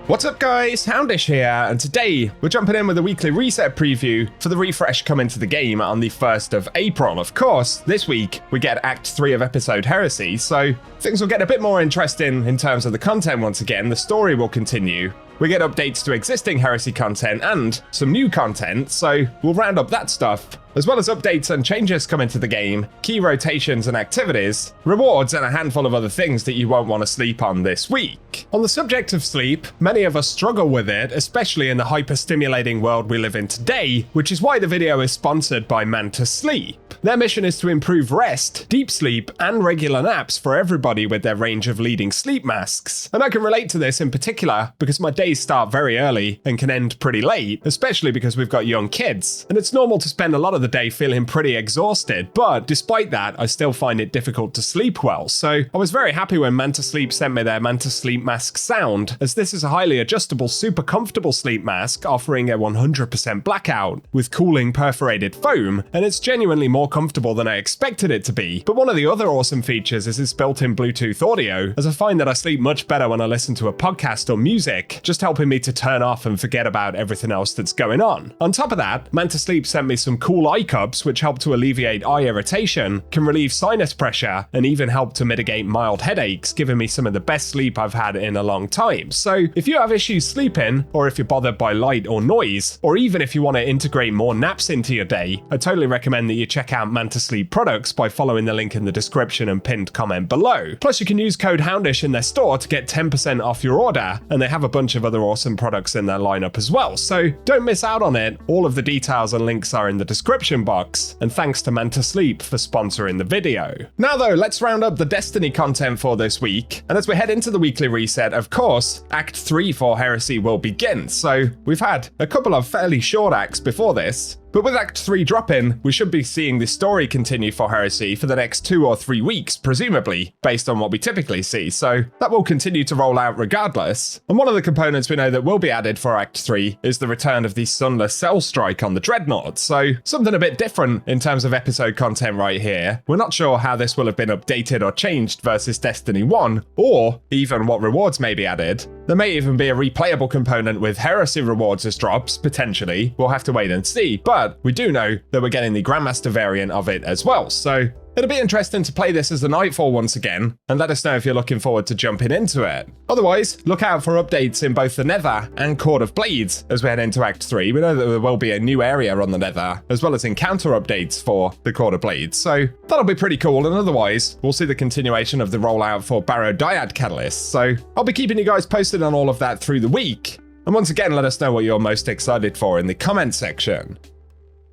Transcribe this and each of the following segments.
What's up guys, Houndish here, and today we're jumping in with a weekly reset preview for the refresh coming to the game on the 1st of April. Of course, this week we get Act 3 of episode Heresy, so things will get a bit more interesting in terms of the content once again. The story will continue. We get updates to existing Heresy content and some new content, so we'll round up that stuff, as well as updates and changes coming to the game, key rotations and activities, rewards, and a handful of other things that you won't want to sleep on this week. On the subject of sleep, many of us struggle with it, especially in the hyper-stimulating world we live in today, which is why the video is sponsored by Manta Sleep. Their mission is to improve rest, deep sleep, and regular naps for everybody with their range of leading sleep masks. And I can relate to this in particular because my days start very early and can end pretty late, especially because we've got young kids. And it's normal to spend a lot of the day feeling pretty exhausted, but despite that, I still find it difficult to sleep well. So I was very happy when Manta Sleep sent me their Manta Sleep Mask Sound, as this is a highly adjustable, super comfortable sleep mask offering a 100% blackout with cooling perforated foam, and it's genuinely more comfortable than I expected it to be. But one of the other awesome features is its built-in Bluetooth audio, as I find that I sleep much better when I listen to a podcast or music, just helping me to turn off and forget about everything else that's going on. On top of that, Manta Sleep sent me some cool eye cups which help to alleviate eye irritation, can relieve sinus pressure, and even help to mitigate mild headaches, giving me some of the best sleep I've had in a long time. So if you have issues sleeping, or if you're bothered by light or noise, or even if you want to integrate more naps into your day, I totally recommend that you check out Manta Sleep products by following the link in the description and pinned comment below. Plus you can use code Houndish in their store to get 10% off your order, and they have a bunch of other awesome products in their lineup as well, so don't miss out on it. All of the details and links are in the description box, and thanks to Manta Sleep for sponsoring the video. Now though, let's round up the Destiny content for this week, and as we head into the weekly reset, of course, Act 3 for Heresy will begin. So we've had a couple of fairly short acts before this, but with Act 3 dropping, we should be seeing the story continue for Heresy for the next 2 or 3 weeks, presumably, based on what we typically see, so that will continue to roll out regardless. And one of the components we know that will be added for Act 3 is the return of the Sunless Cell Strike on the Dreadnaught, so something a bit different in terms of episode content right here. We're not sure how this will have been updated or changed versus Destiny 1, or even what rewards may be added. There may even be a replayable component with Heresy rewards as drops, potentially. We'll have to wait and see, but we do know that we're getting the Grandmaster variant of it as well, so it'll be interesting to play this as the Nightfall once again, and let us know if you're looking forward to jumping into it. Otherwise, look out for updates in both the Nether and Court of Blades as we head into Act 3. We know that there will be a new area on the Nether, as well as encounter updates for the Court of Blades, so that'll be pretty cool, and otherwise, we'll see the continuation of the rollout for Barrow Dyad Catalysts, so I'll be keeping you guys posted on all of that through the week. And once again, let us know what you're most excited for in the comment section.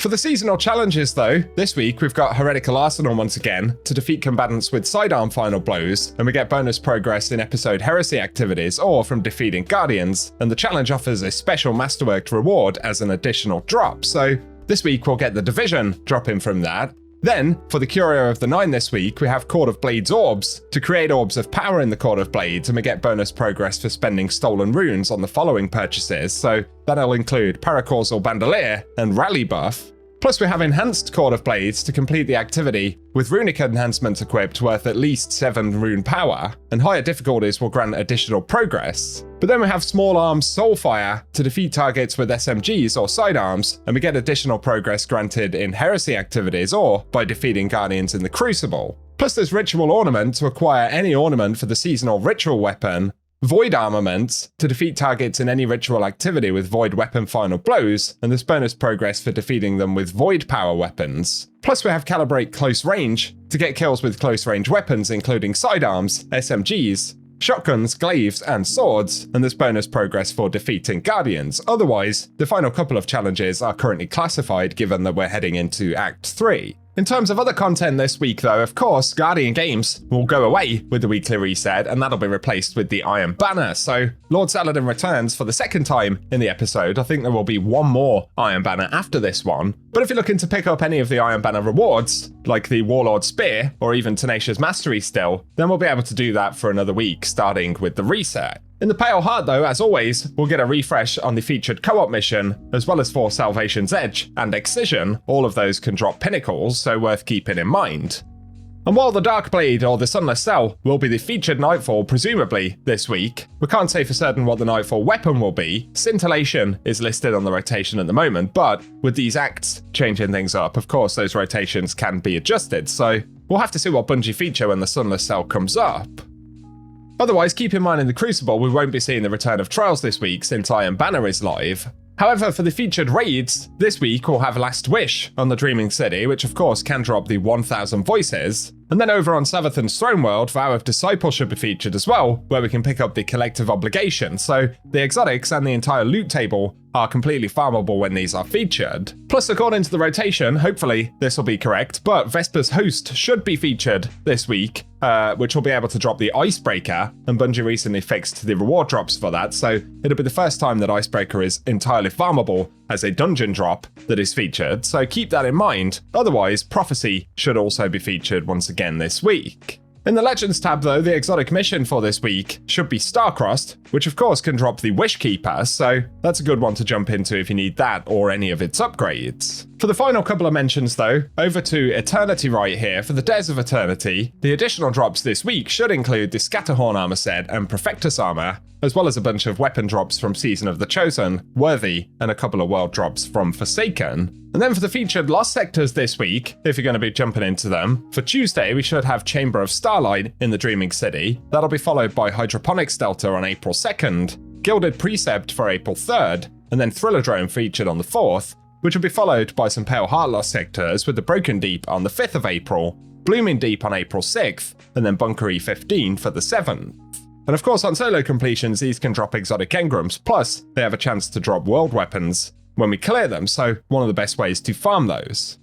For the seasonal challenges though, this week we've got Heretical Arsenal once again to defeat combatants with sidearm final blows, and we get bonus progress in episode Heresy activities or from defeating Guardians, and the challenge offers a special Masterworked reward as an additional drop, so this week we'll get the Division dropping from that. Then, for the Curio of the Nine this week, we have Court of Blades Orbs to create Orbs of Power in the Court of Blades, and we get bonus progress for spending Stolen Runes on the following purchases, so that'll include Paracausal Bandolier and Rally Buff. Plus we have Enhanced Court of Blades to complete the activity, with runic enhancements equipped worth at least 7 rune power, and higher difficulties will grant additional progress. But then we have Small Arms Soulfire to defeat targets with SMGs or sidearms, and we get additional progress granted in Heresy activities or by defeating Guardians in the Crucible. Plus there's Ritual Ornament to acquire any ornament for the seasonal ritual weapon, Void Armaments to defeat targets in any ritual activity with Void Weapon Final Blows, and there's bonus progress for defeating them with Void Power weapons. Plus we have Calibrate Close Range to get kills with close range weapons including sidearms, SMGs, shotguns, glaives, and swords, and there's bonus progress for defeating Guardians. Otherwise, the final couple of challenges are currently classified given that we're heading into Act 3. In terms of other content this week though, of course, Guardian Games will go away with the weekly reset, and that'll be replaced with the Iron Banner. So Lord Saladin returns for the second time in the episode. I think there will be one more Iron Banner after this one. But if you're looking to pick up any of the Iron Banner rewards, like the Warlord Spear or even Tenacious Mastery still, then we'll be able to do that for another week, starting with the reset. In the Pale Heart though, as always, we'll get a refresh on the featured co-op mission, as well as for Salvation's Edge and Excision. All of those can drop pinnacles, so worth keeping in mind. And while the Darkblade or the Sunless Cell will be the featured Nightfall presumably this week, we can't say for certain what the Nightfall weapon will be. Scintillation is listed on the rotation at the moment, but with these acts changing things up, of course those rotations can be adjusted, so we'll have to see what Bungie feature when the Sunless Cell comes up. Otherwise, keep in mind in the Crucible we won't be seeing the return of Trials this week since Iron Banner is live. However, for the featured raids, this week we'll have Last Wish on the Dreaming City, which of course can drop the 1000 voices. And then over on Savathun's Throne World, Vow of Disciple should be featured as well, where we can pick up the Collective Obligation, so the exotics and the entire loot table are completely farmable when these are featured. Plus, according to the rotation, hopefully this will be correct, but Vesper's Host should be featured this week, which will be able to drop the Icebreaker, and Bungie recently fixed the reward drops for that, so it'll be the first time that Icebreaker is entirely farmable as a dungeon drop that is featured, so keep that in mind. Otherwise, Prophecy should also be featured once again this week. In the Legends tab though, the exotic mission for this week should be Starcrossed, which of course can drop the Wishkeeper, so that's a good one to jump into if you need that or any of its upgrades. For the final couple of mentions though, over to Eternity right here. For the Days of Eternity, the additional drops this week should include the Scatterhorn armor set and Perfectus armor, as well as a bunch of weapon drops from Season of the Chosen, Worthy, and a couple of world drops from Forsaken. And then for the featured Lost Sectors this week, if you're going to be jumping into them, for Tuesday we should have Chamber of Starlight in the Dreaming City. That'll be followed by Hydroponics Delta on April 2nd, Gilded Precept for April 3rd, and then Thrilladrome featured on the 4th, which will be followed by some Pale Heart Lost Sectors with the Broken Deep on the 5th of April, Blooming Deep on April 6th, and then Bunker E15 for the 7th. And of course on solo completions these can drop exotic engrams, plus they have a chance to drop world weapons when we clear them, so one of the best ways to farm those.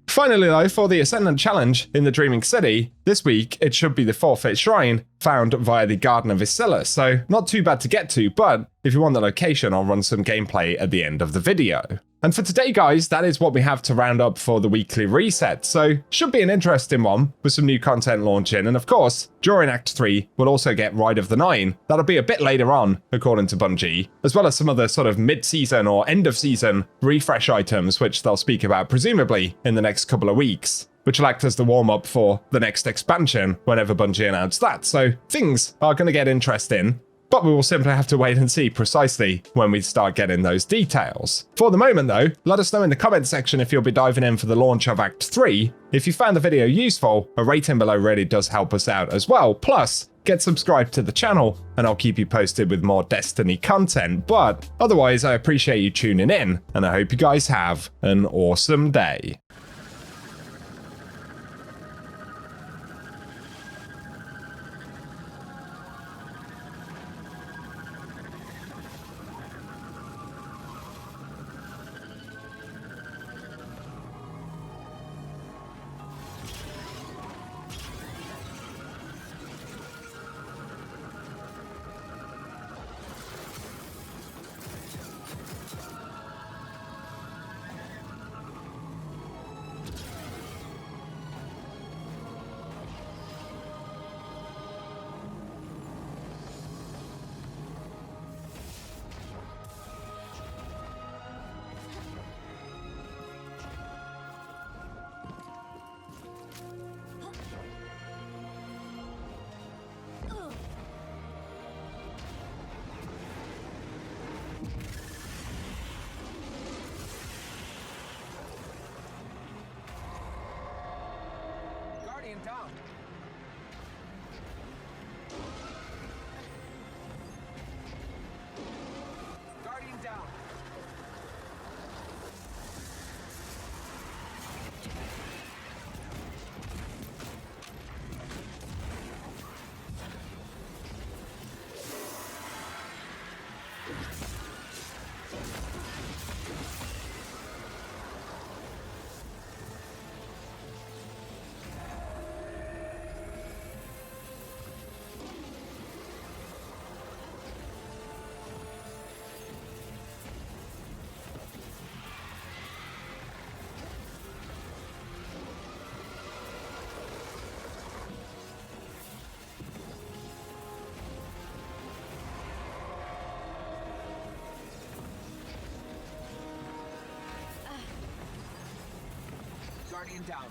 Finally though, for the Ascendant Challenge in the Dreaming City, this week it should be the Forfeit Shrine found via the Garden of Isilla, so not too bad to get to, but if you want the location I'll run some gameplay at the end of the video. And for today guys, that is what we have to round up for the weekly reset, so should be an interesting one with some new content launching, and of course, during Act 3, we'll also get Ride of the Nine. That'll be a bit later on, according to Bungie, as well as some other sort of mid-season or end-of-season refresh items, which they'll speak about presumably in the next couple of weeks, which will act as the warm-up for the next expansion whenever Bungie announce that, so things are going to get interesting. But we will simply have to wait and see precisely when we start getting those details. For the moment though, let us know in the comments section if you'll be diving in for the launch of Act 3. If you found the video useful, a rating below really does help us out as well. Plus, get subscribed to the channel and I'll keep you posted with more Destiny content. But otherwise, I appreciate you tuning in and I hope you guys have an awesome day. Down. Guardian down. Guardian down.